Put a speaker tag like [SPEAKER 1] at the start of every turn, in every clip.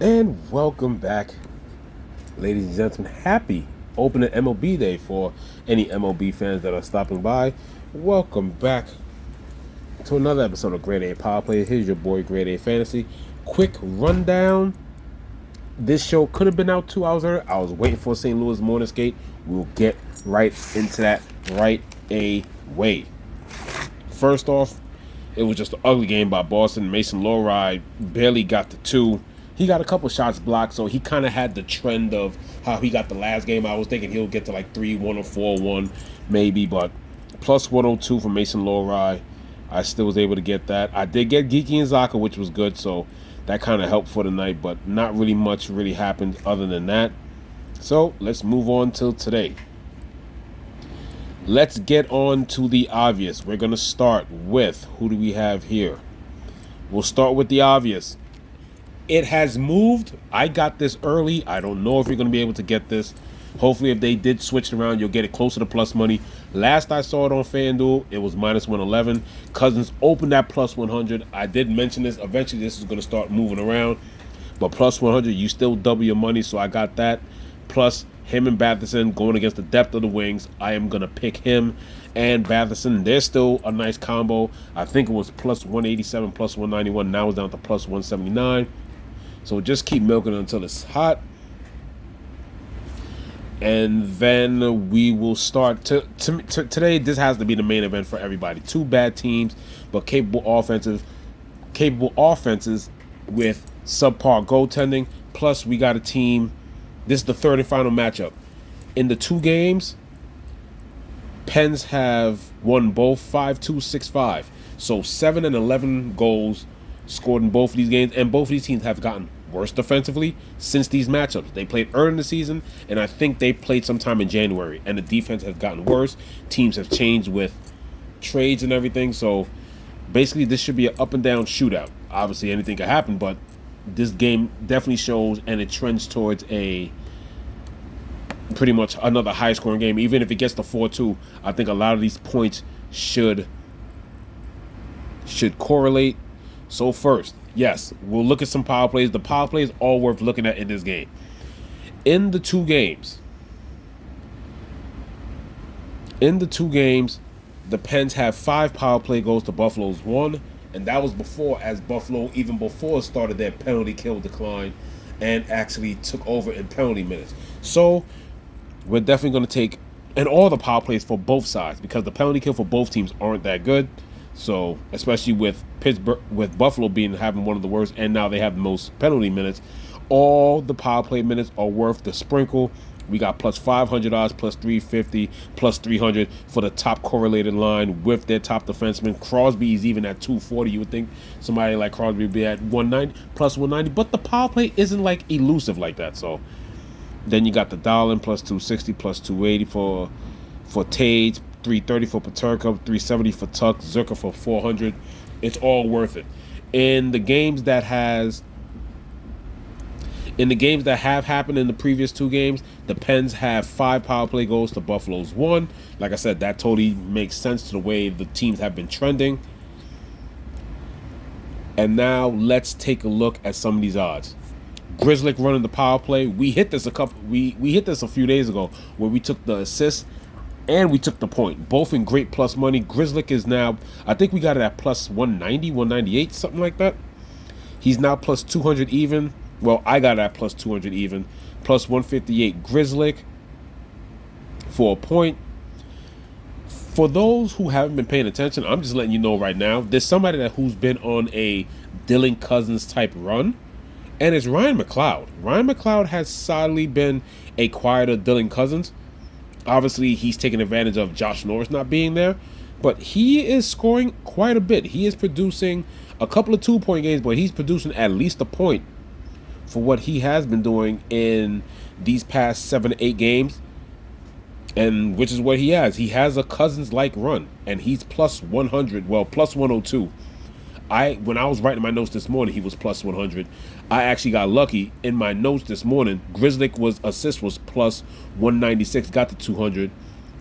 [SPEAKER 1] And welcome back, ladies and gentlemen. Happy opening MLB Day for any MLB fans that are stopping by. Welcome back to another episode of Grade A Power Play. Here's your boy, Grade A Fantasy. Quick rundown. This show could have been out 2 hours earlier. I was waiting for St. Louis morning skate. We'll get right into that right away. First off, it was just an ugly game by Boston. Mason Lowry barely got the 2. He got a couple shots blocked, so he kind of had the trend of how he got the last game. I was thinking he'll get to like 3-1 or 4-1 maybe, but plus 102 for Mason Lowry. I still was able to get that. I did get Geeky and Zaka, which was good, so that kind of helped for the night, but not really much really happened other than that. So let's move on till today. Let's get on to the obvious. We're going to start with, who do we have here? We'll start with the obvious. It has moved. I got this early. I don't know if you're going to be able to get this. Hopefully, if they did switch it around, you'll get it closer to plus money. Last I saw it on FanDuel, it was minus 111. Cousins opened at plus 100. I did mention this. Eventually, this is going to start moving around. But plus 100, you still double your money, so I got that. Plus, him and Batherson going against the depth of the wings. I am going to pick him and Batherson. They're still a nice combo. I think it was plus 187, plus 191. Now it's down to plus 179. So just keep milking it until it's hot. And then we will start. Today, this has to be the main event for everybody. 2 bad teams, but capable offenses with subpar goaltending. Plus, we got a team. This is the third and final matchup. In the 2 games, Pens have won both 5-2, 6-5. So 7 and 11 goals scored in both of these games, and both of these teams have gotten worse defensively since these matchups. They played early in the season, and I think they played sometime in January, and the defense has gotten worse. Teams have changed with trades and everything, so basically this should be an up and down shootout. Obviously anything could happen, but this game definitely shows, and it trends towards a pretty much another high scoring game. Even if it gets to 4-2, I think a lot of these points should correlate. So first, yes, we'll look at some power plays. The power plays all worth looking at in this game. In the two games, the Pens have 5 power play goals to Buffalo's 1, and that was Buffalo even before started their penalty kill decline and actually took over in penalty minutes. So we're definitely going to take, and all the power plays for both sides, because the penalty kill for both teams aren't that good. So, especially with Buffalo having one of the worst, and now they have the most penalty minutes, all the power play minutes are worth the sprinkle. We got plus 500 odds, plus 350, plus 300 for the top correlated line with their top defenseman. Crosby is even at 240. You would think somebody like Crosby would be at 190, plus 190, but the power play isn't like elusive like that. So, then you got the Darlin plus 260, plus 280 for Tage, 330 for Paterka, 370 for Tuck, Zucker for 400. It's all worth it. In the games that have happened in the previous 2 games, the Pens have 5 power play goals to Buffalo's 1. Like I said, that totally makes sense to the way the teams have been trending. And now let's take a look at some of these odds. Grzelcyk running the power play. We hit this a few days ago where we took the assist and we took the point. Both in great plus money. Grzelcyk is now, I think we got it at plus 190, 198, something like that. He's now plus 200 even. Well, I got it at plus 200 even. Plus 158 Grzelcyk for a point. For those who haven't been paying attention, I'm just letting you know right now, there's somebody who's been on a Dylan Cousins type run, and it's Ryan McLeod. Ryan McLeod has solidly been a quieter Dylan Cousins. Obviously, he's taking advantage of Josh Norris not being there, but he is scoring quite a bit. He is producing a couple of 2-point games, but he's producing at least a point for what he has been doing in these past 7 to 8 games, and which is what he has. He has a Cousins-like run, and he's plus 100, well, plus 102. When I was writing my notes this morning, he was plus 100. I actually got lucky. In my notes this morning, Grzelcyk assist was plus 196, got to 200.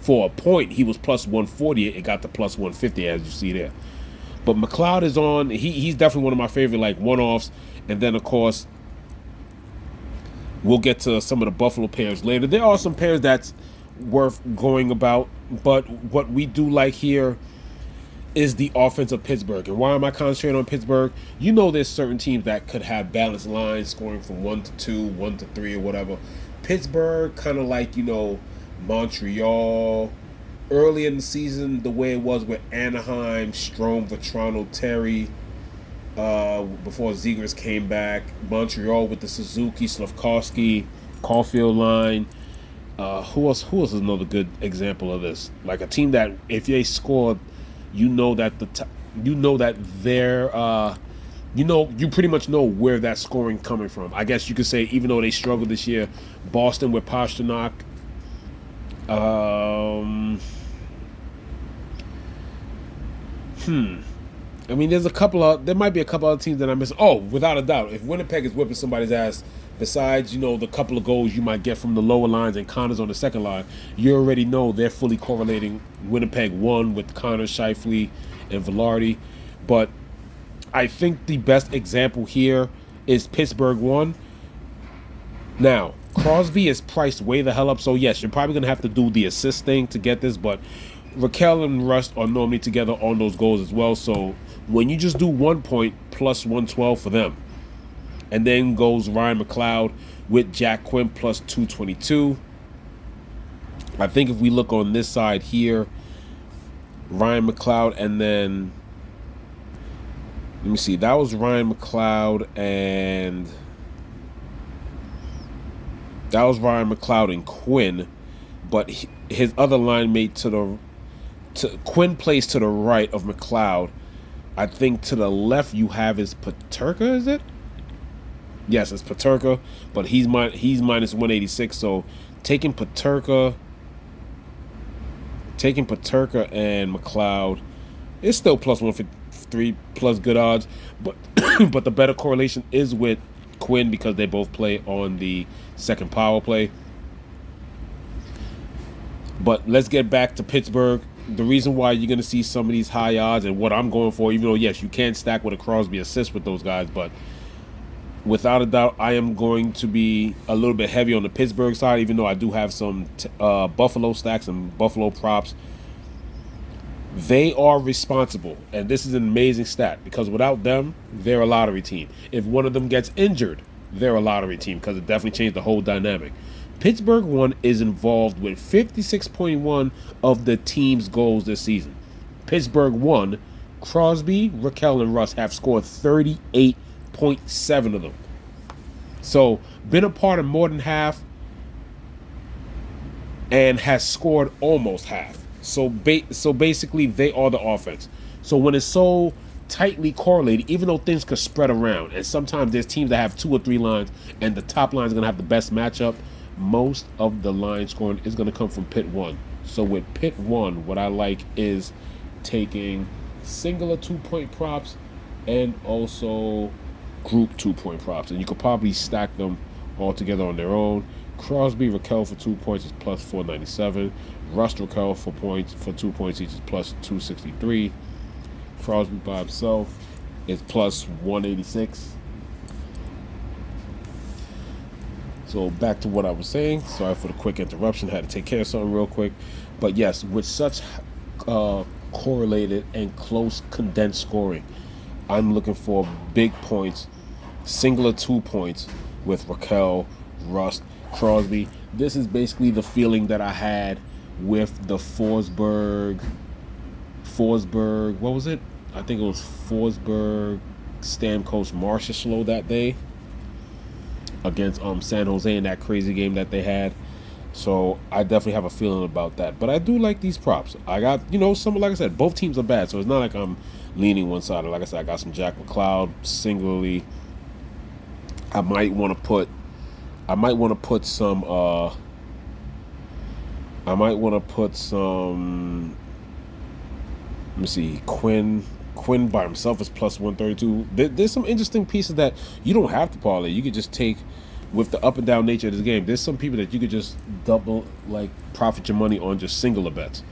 [SPEAKER 1] For a point, he was plus 140. It got to plus 150, as you see there. But McLeod is on. He's definitely one of my favorite like one-offs. And then, of course, We'll get to some of the Buffalo pairs later. There are some pairs that's worth going about, but what we do like here is the offense of Pittsburgh. And why am I concentrating on Pittsburgh? You know, there's certain teams that could have balanced lines, scoring from 1-2, 1-3, or whatever. Pittsburgh, kind of like, Montreal, early in the season, the way it was with Anaheim, Strome, Vetrano, Terry, before Zegers came back. Montreal with the Suzuki, Slavkovsky, Caulfield line. Who else is another good example of this? Like a team that if they scored, you pretty much know where that scoring coming from. I guess you could say, even though they struggled this year, Boston with Pasternak. I mean, there might be a couple other teams that I'm missing. Oh, without a doubt, if Winnipeg is whipping somebody's ass, besides, the couple of goals you might get from the lower lines and Connor's on the second line, you already know they're fully correlating Winnipeg 1 with Connor, Scheifele, and Velarde. But I think the best example here is Pittsburgh 1. Now, Crosby is priced way the hell up, so yes, you're probably going to have to do the assist thing to get this, but Rakell and Rust are normally together on those goals as well, so when you just do 1 point plus 112 for them, and then goes Ryan McLeod with Jack Quinn plus 222. I think if we look on this side here, Ryan McLeod, and then let me see, that was Ryan McLeod and Quinn, but his other line mate Quinn plays to the right of McLeod. I think to the left you have is Peterka, is it? Yes, it's Peterka, but he's minus 186. So taking Peterka and McLeod, it's still plus 153 plus good odds, but but the better correlation is with Quinn because they both play on the second power play. But let's get back to Pittsburgh. The reason why you're going to see some of these high odds and what I'm going for, even though, yes, you can stack with a Crosby assist with those guys, but without a doubt, I am going to be a little bit heavy on the Pittsburgh side, even though I do have some Buffalo stacks and Buffalo props. They are responsible, and this is an amazing stat, because without them, they're a lottery team. If one of them gets injured, they're a lottery team, because it definitely changed the whole dynamic. Pittsburgh 1 is involved with 56.1 of the team's goals this season. Pittsburgh 1, Crosby, Rakell, and Russ have scored 38.7 of them. So, been a part of more than half and has scored almost half. So basically, they are the offense. So when it's so tightly correlated, even though things could spread around, and sometimes there's teams that have 2 or 3 lines, and the top line is going to have the best matchup, most of the line scoring is going to come from Pit 1. So with Pit 1, what I like is taking singular 2-point props and also group 2-point props. And you could probably stack them all together on their own. Crosby, Rakell for 2 points is plus 497. Rust, Rakell for 2 points each is plus 263. Crosby by himself is plus 186. So back to what I was saying. Sorry for the quick interruption. Had to take care of something real quick. But yes, with such correlated and close condensed scoring, I'm looking for big points, singular 2 points with Rakell, Rust, Crosby. This is basically the feeling that I had with the Forsberg, what was it? I think it was Forsberg, Stamkos, Marchessault that day against San Jose in that crazy game that they had. So I definitely have a feeling about that. But I do like these props. I got, some, like I said, both teams are bad, so it's not like I'm leaning one side. Like I said, I got some Jack McLeod singularly. I might want to put some let me see, Quinn by himself is plus 132. There's some interesting pieces that you don't have to parlay. You could just take with the up and down nature of this game. There's some people that you could just double, like, profit your money on just singular bets.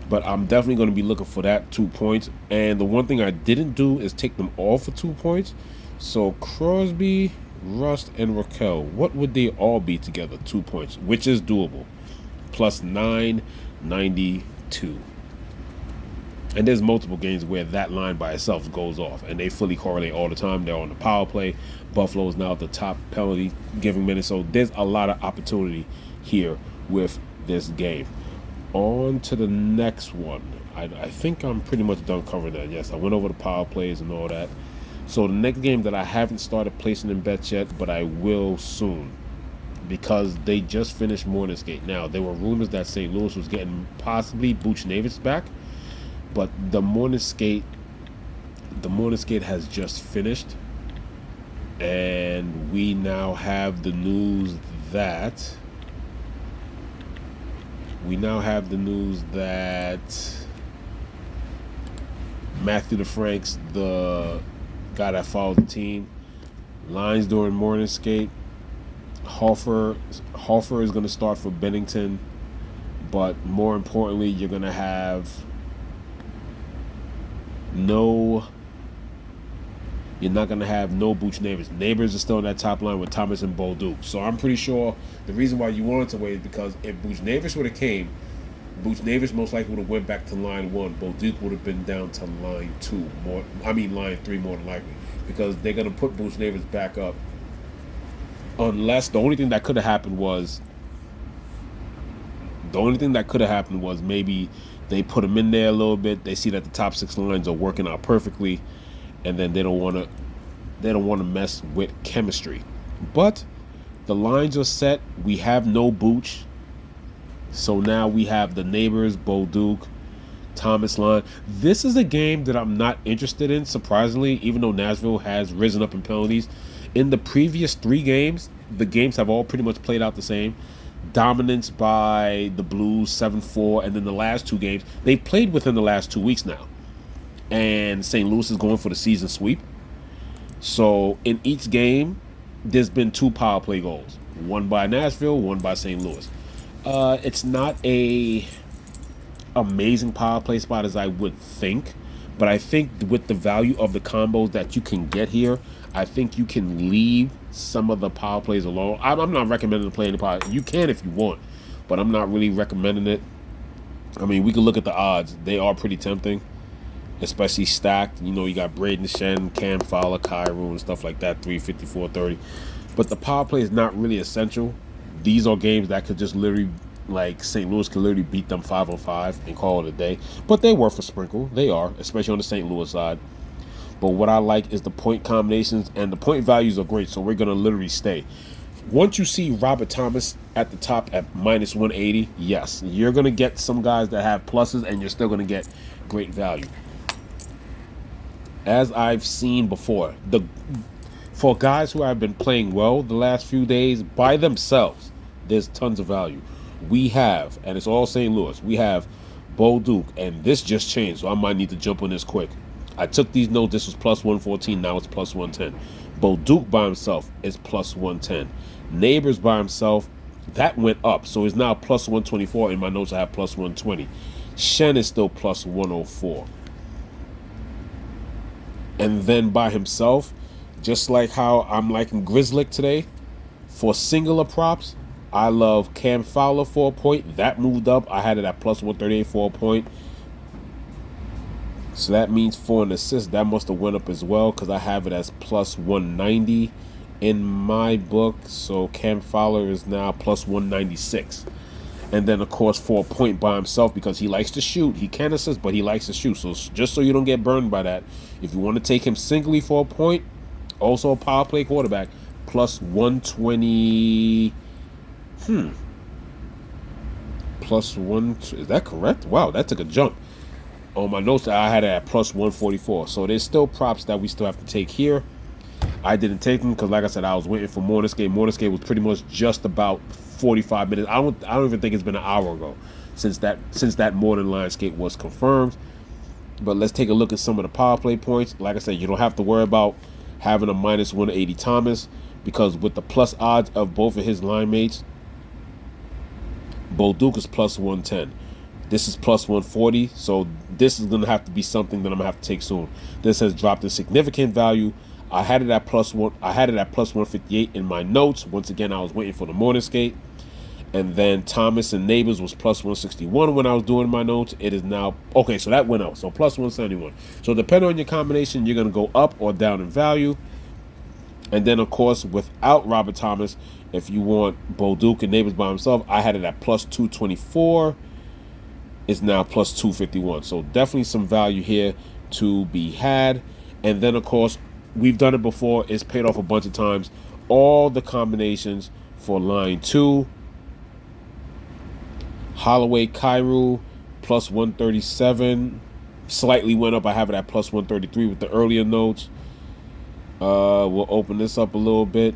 [SPEAKER 1] But I'm definitely going to be looking for that 2 points. And the one thing I didn't do is take them all for 2 points. So Crosby, Rust and Rakell, what would they all be together? 2 points, which is doable. Plus 992. And there's multiple games where that line by itself goes off, and they fully correlate all the time. They're on the power play. Buffalo's now at the top penalty giving minute, so there's a lot of opportunity here with this game. On to the next one. I think I'm pretty much done covering that. Yes, I went over the power plays and all that. So the next game that I haven't started placing in bets yet, but I will soon, because they just finished morning skate. Now, there were rumors that St. Louis was getting possibly Buchnevich back, but the morning skate has just finished, and we now have the news that Matthew DeFrank's the guy that follows the team. Lines during morning skate. Hofer is going to start for Bennington, but more importantly, you're going to have you're not going to have no Buchnevich. Neighbors are still in that top line with Thomas and Bolduc. So I'm pretty sure the reason why you wanted to wait is because if Buchnevich would have came, Buchnevich most likely would have went back to line 1. Bolduc would have been down to line 3 more than likely, because they're going to put Buchnevich back up. Unless the only thing that could have happened was maybe they put him in there a little bit. They see that the top 6 lines are working out perfectly, and then they don't want to mess with chemistry. But the lines are set. We have no Booch, so now we have the Neighbors, Bolduc, Thomas line. This is a game that I'm not interested in, surprisingly, even though Nashville has risen up in penalties. In the previous 3 games, the games have all pretty much played out the same. Dominance by the Blues, 7-4, and then the last 2 games, they played within the last 2 weeks now. And St. Louis is going for the season sweep. So in each game, there's been 2 power play goals. One by Nashville, one by St. Louis. It's not a amazing power play spot as I would think, but I think with the value of the combos that you can get here, I think you can leave some of the power plays alone. I'm not recommending to play any power. You can if you want, but I'm not really recommending it. I mean, we can look at the odds. They are pretty tempting, especially stacked. You know, you got Braden Shen, Cam Fowler, Cairo, and stuff like that, 350, 430. But the power play is not really essential. These are games that could just literally, like, St. Louis could literally beat them 5-on-5 and call it a day. But they're worth a sprinkle. They are, especially on the St. Louis side. But what I like is the point combinations, and the point values are great, so we're going to literally stay. Once you see Robert Thomas at the top at minus 180, yes, you're going to get some guys that have pluses, and you're still going to get great value. As I've seen before, for guys who have been playing well the last few days by themselves, there's tons of value. We have, and it's all St. Louis, we have Bolduc, and this just changed, so I might need to jump on this quick. I took these notes. This was plus 114. Now it's plus 110. Bolduc by himself is plus 110. Neighbors by himself, that went up. So it's now plus 124. In my notes, I have plus 120. Shen is still plus 104. And then by himself, just like how I'm liking Grizzlick today, for singular props, I love Cam Fowler for a point. That moved up. I had it at plus 138 for a point. So that means for an assist, that must have went up as well, because I have it as plus 190 in my book. So Cam Fowler is now plus 196. And then, of course, for a point by himself, because he likes to shoot. He can assist, but he likes to shoot. So just so you don't get burned by that, if you want to take him singly for a point, also a power play quarterback, plus 120. Plus 1. Is that correct? Wow, that took a jump. On my notes, I had it at plus 144. So there's still props that we still have to take here. I didn't take them because, like I said, I was waiting for morning skate. Morning skate was pretty much just about 45 minutes. I don't even think it's been an hour ago since that morning line skate was confirmed. But let's take a look at some of the power play points. Like I said, you don't have to worry about having a minus 180 Thomas, because with the plus odds of both of his line mates, Bolduc is plus 110. This is plus 140, so this is going to have to be something that I'm going to have to take soon. This has dropped in significant value. I had it at plus one. I had it at plus 158 in my notes. Once again, I was waiting for the morning skate. And then Thomas and Neighbors was plus 161 when I was doing my notes. It is now, okay, so that went up. So plus 171. So depending on your combination, you're going to go up or down in value. And then, of course, without Robert Thomas, if you want Bo Duke and Neighbors by himself, I had it at plus 224. It's now plus 251. So definitely some value here to be had. And then, of course, we've done it before. It's paid off a bunch of times. All the combinations for line 2. Holloway Cairo plus 137. Slightly went up. I have it at plus 133 with the earlier notes. We'll open this up a little bit.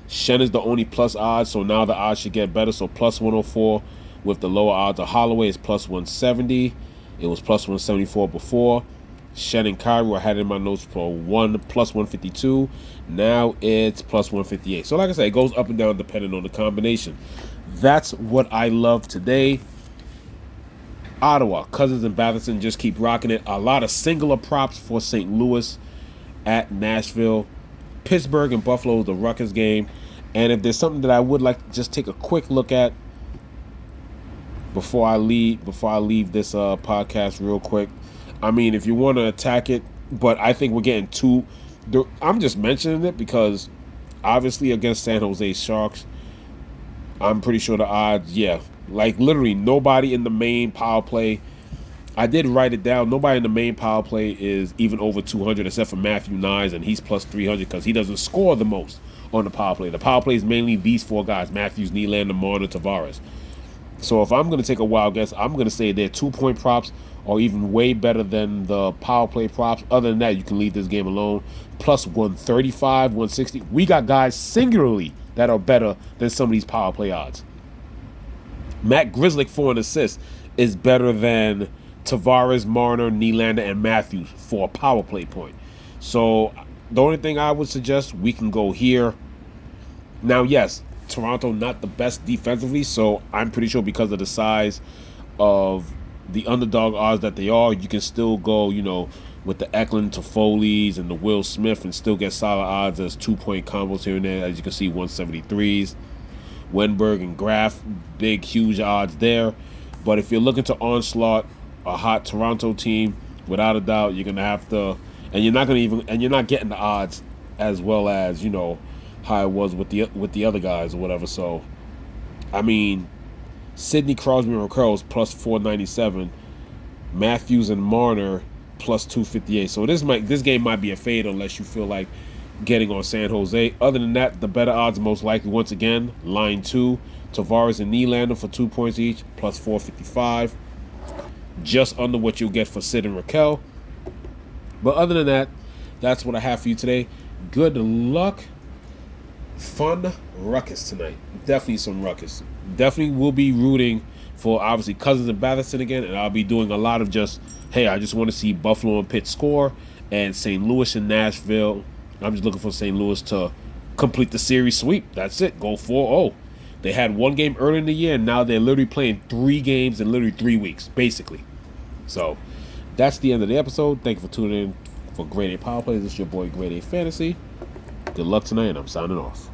[SPEAKER 1] Shen is the only plus odds, so now the odds should get better. So plus 104 with the lower odds of Holloway is plus 170. It was plus 174 before. Shen and Cairo, I had it in my notes for plus 152. Now it's plus 158. So like I said, it goes up and down depending on the combination. That's what I love today. Ottawa, Cousins and Batherson just keep rocking it. A lot of singular props for St. Louis at Nashville. Pittsburgh and Buffalo, the Rutgers game. And if there's something that I would like to just take a quick look at before I leave this podcast real quick. I mean, if you want to attack it, but I think we're getting too... I'm just mentioning it because obviously against San Jose Sharks, I'm pretty sure the odds, like literally nobody in the main power play. I did write it down. Nobody in the main power play is even over 200 except for Matthew Nyes, and he's plus 300 because he doesn't score the most on the power play. The power play is mainly these four guys: Matthews, Nylander, Marner, Tavares. So if I'm going to take a wild guess, I'm going to say their 2-point props are even way better than the power play props. Other than that, you can leave this game alone. Plus 135, 160. We got guys singularly that are better than some of these power play odds. Matt Grzelcyk for an assist is better than Tavares, Marner, Nylander, and Matthews for a power play point. So the only thing I would suggest, we can go here. Now, yes, Toronto not the best defensively, so I'm pretty sure because of the size of the underdog odds that they are, you can still go, with the Eklund to Foley's and the Will Smith and still get solid odds as 2-point combos here and there. As you can see, 173s. Wenberg and Graf, big, huge odds there. But if you're looking to onslaught a hot Toronto team, without a doubt, you're gonna have to, and you're not getting the odds as well as how it was with the other guys or whatever. So, I mean, Sidney Crosby and Rakell is plus 497, Matthews and Marner plus 258. So this game might be a fade unless you feel like getting on San Jose. Other than that, the better odds most likely, once again, line 2, Tavares and Nylander for 2 points each, plus 455. Just under what you'll get for Sid and Rakell. But other than that, that's what I have for you today. Good luck. Fun ruckus tonight. Definitely some ruckus. Definitely will be rooting for, obviously, Cousins and Batherson again, and I'll be doing a lot of just, hey, I just want to see Buffalo and Pitt score, and St. Louis and Nashville. I'm just looking for St. Louis to complete the series sweep. That's it. Go 4-0. They had one game early in the year, and now they're literally playing 3 games in literally 3 weeks, basically. So that's the end of the episode. Thank you for tuning in for Grade A Power Plays. This is your boy, Grade A Fantasy. Good luck tonight, and I'm signing off.